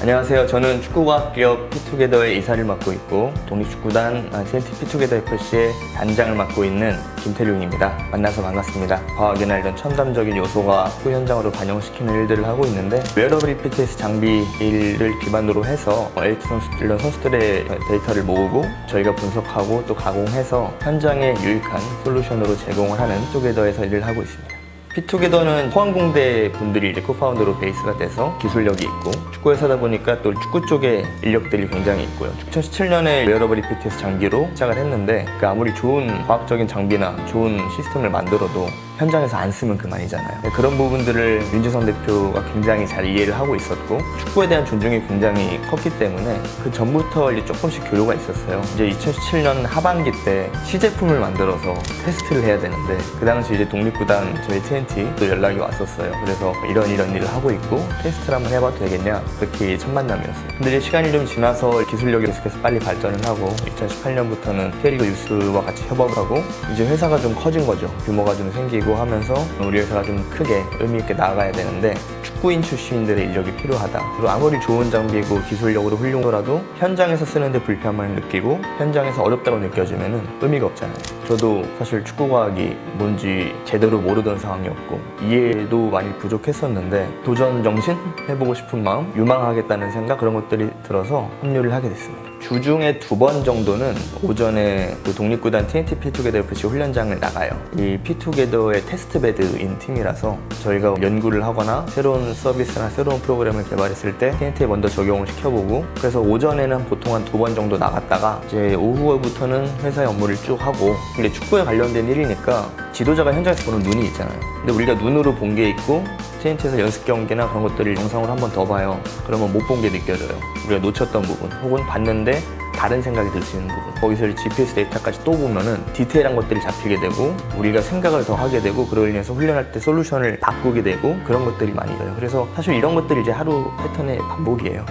안녕하세요. 저는 축구과학 기업 피투게더의 이사를 맡고 있고 독립축구단 TNT 피투게더 FC의 단장을 맡고 있는 김태룡입니다. 만나서 반갑습니다. 과학이나 이런 첨단적인 요소가 축구 현장으로 반영시키는 일들을 하고 있는데 웨어러블 EPTS 장비 일을 기반으로 해서 엘리트 선수들, 이런 선수들의 데이터를 모으고 저희가 분석하고 또 가공해서 현장에 유익한 솔루션으로 제공을 하는 피투게더에서 일을 하고 있습니다. 피투게더는 포항공대 분들이 이제 코파운더로 베이스가 돼서 기술력이 있고 축구 회사다 보니까 또 축구 쪽에 인력들이 굉장히 있고요. 2017년에 웨어러블 EPTS 장비로 시작을 했는데 아무리 좋은 과학적인 장비나 좋은 시스템을 만들어도 현장에서 안 쓰면 그만이잖아요. 그런 부분들을 윤지성 대표가 굉장히 잘 이해를 하고 있었고 축구에 대한 존중이 굉장히 컸기 때문에 그 전부터 이제 조금씩 교류가 있었어요. 이제 2017년 하반기 때 시제품을 만들어서 테스트를 해야 되는데 그 당시 이제 독립구단 저희 TNT 또 연락이 왔었어요. 그래서 이런 일을 하고 있고 테스트를 한번 해봐도 되겠냐, 그렇게 첫 만남이었어요. 근데 이제 시간이 좀 지나서 기술력이 계속해서 빨리 발전을 하고 2018년부터는 K리그 유스와 같이 협업을 하고 이제 회사가 좀 커진 거죠. 규모가 좀 생기고 하면서 우리 회사가 좀 크게 의미 있게 나아가야 되는데 축구인 출신들의 인력이 필요하다. 그리고 아무리 좋은 장비고 기술력으로 훌륭하더라도 현장에서 쓰는데 불편함을 느끼고 현장에서 어렵다고 느껴지면 의미가 없잖아요. 저도 사실 축구과학이 뭔지 제대로 모르던 상황이었고 이해도 많이 부족했었는데 도전 정신? 해보고 싶은 마음? 유망하겠다는 생각? 그런 것들이 들어서 합류를 하게 됐습니다. 주중에 2번 정도는 오전에 그 독립구단 TNT 피투게더 FC 훈련장을 나가요. 이 피투게더의 테스트베드인 팀이라서 저희가 연구를 하거나 새로운 서비스나 새로운 프로그램을 개발했을 때 TNT에 먼저 적용을 시켜보고 그래서 오전에는 보통 한 2번 정도 나갔다가 이제 오후부터는 회사의 업무를 쭉 하고 근데 축구에 관련된 일이니까 지도자가 현장에서 보는 눈이 있잖아요. 근데 우리가 눈으로 본 게 있고 TNT에서 연습 경기나 그런 것들을 영상으로 한 번 더 봐요. 그러면 못 본 게 느껴져요. 우리가 놓쳤던 부분 혹은 봤는데 다른 생각이 들 수 있는 부분 거기서 GPS 데이터까지 또 보면은 디테일한 것들이 잡히게 되고 우리가 생각을 더 하게 되고 그로 인해서 훈련할 때 솔루션을 바꾸게 되고 그런 것들이 많이 있어요. 그래서 사실 이런 것들이 이제 하루 패턴의 반복이에요.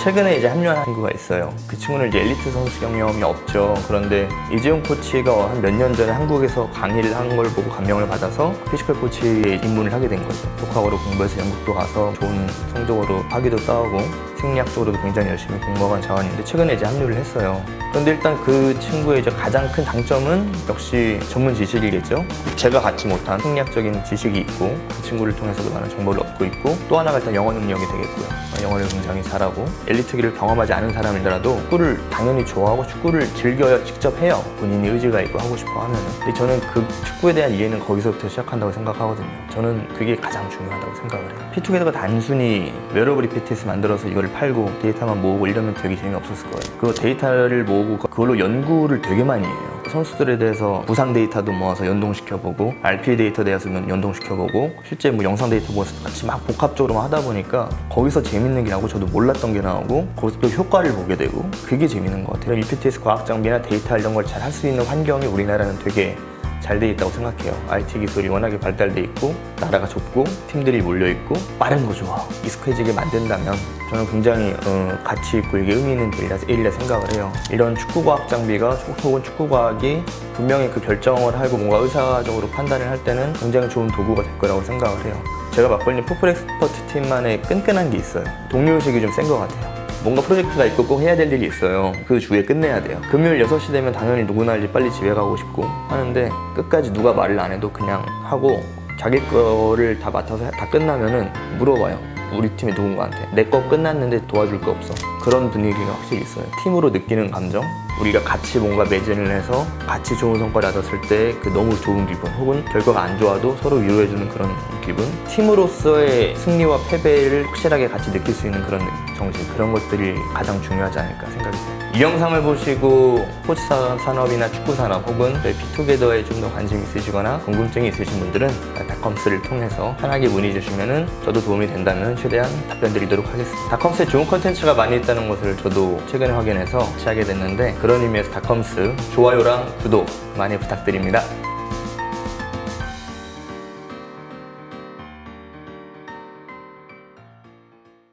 최근에 이제 합류한 친구가 있어요. 그 친구는 이제 엘리트 선수 경험이 없죠. 그런데 이재용 코치가 한 몇 년 전에 한국에서 강의를 한 걸 보고 감명을 받아서 피지컬 코치에 입문을 하게 된 거죠. 독학으로 공부해서 영국도 가서 좋은 성적으로 학위도 따오고 생리학적으로도 굉장히 열심히 공부한 자원인데 최근에 이제 합류를 했어요. 그런데 일단 그 친구의 이제 가장 큰 장점은 역시 전문 지식이겠죠. 제가 갖지 못한 생리학적인 지식이 있고 그 친구를 통해서도 많은 정보를 얻고 있고 또 하나가 일단 영어 능력이 되겠고요. 영어를 굉장히 잘하고 엘리트기를 경험하지 않은 사람이더라도 축구를 당연히 좋아하고 축구를 즐겨야 직접 해요. 본인이 의지가 있고 하고 싶어 하면은. 근데 저는 그 축구에 대한 이해는 거기서부터 시작한다고 생각하거든요. 저는 그게 가장 중요하다고 생각을 해요. 피투게더가 단순히 웨어러블 EPTS 만들어서 이거를 팔고 데이터만 모으고 이러면 되게 재미없었을 거예요. 그 데이터를 모으고 그걸로 연구를 되게 많이 해요. 선수들에 대해서 부상 데이터도 모아서 연동시켜보고 RPA 데이터 대해서 연동시켜보고 실제 뭐 영상 데이터 모아서 같이 막 복합적으로 하다 보니까 거기서 재밌는 게 나오고 저도 몰랐던 게 나오고 거기서 또 효과를 보게 되고 그게 재밌는 것 같아요. EPTS 과학 장비나 데이터 이런 걸 잘 할 수 있는 환경이 우리나라는 되게 잘 돼 있다고 생각해요. IT 기술이 워낙에 발달돼 있고 나라가 좁고 팀들이 몰려있고 빠른 거 좋아 익숙해지게 만든다면 저는 굉장히 가치 있고 이게 의미 있는 일이라 생각을 해요. 이런 축구과학 장비가 혹은 축구과학이 분명히 그 결정을 하고 뭔가 의사적으로 판단을 할 때는 굉장히 좋은 도구가 될 거라고 생각을 해요. 제가 맡고 있는 풋볼 엑스퍼트 팀만의 끈끈한 게 있어요. 동료의식이 좀 센 것 같아요. 뭔가 프로젝트가 있고 꼭 해야 될 일이 있어요. 그 주에 끝내야 돼요. 금요일 6시 되면 당연히 누구나 이제 빨리 집에 가고 싶고 하는데 끝까지 누가 말을 안 해도 그냥 하고 자기 거를 다 맡아서 다 끝나면은 물어봐요. 우리 팀의 누군가한테 내 거 끝났는데 도와줄 거 없어. 그런 분위기가 확실히 있어요. 팀으로 느끼는 감정, 우리가 같이 뭔가 매진을 해서 같이 좋은 성과를 얻었을 때 그 너무 좋은 기분 혹은 결과가 안 좋아도 서로 위로해주는 그런 기분, 팀으로서의 승리와 패배를 확실하게 같이 느낄 수 있는 그런 정신, 그런 것들이 가장 중요하지 않을까 생각이 들어요. 이 영상을 보시고 스포츠 산업이나 축구 산업 혹은 피투게더에 좀 더 관심 있으시거나 궁금증이 있으신 분들은 닷컴스를 통해서 편하게 문의 주시면 저도 도움이 된다면 최대한 답변 드리도록 하겠습니다. 닷컴스에 좋은 콘텐츠가 많이 있다는 것을 저도 최근에 확인해서 시작하게 됐는데 그런 의미에서 닷컴스 좋아요랑 구독 많이 부탁드립니다.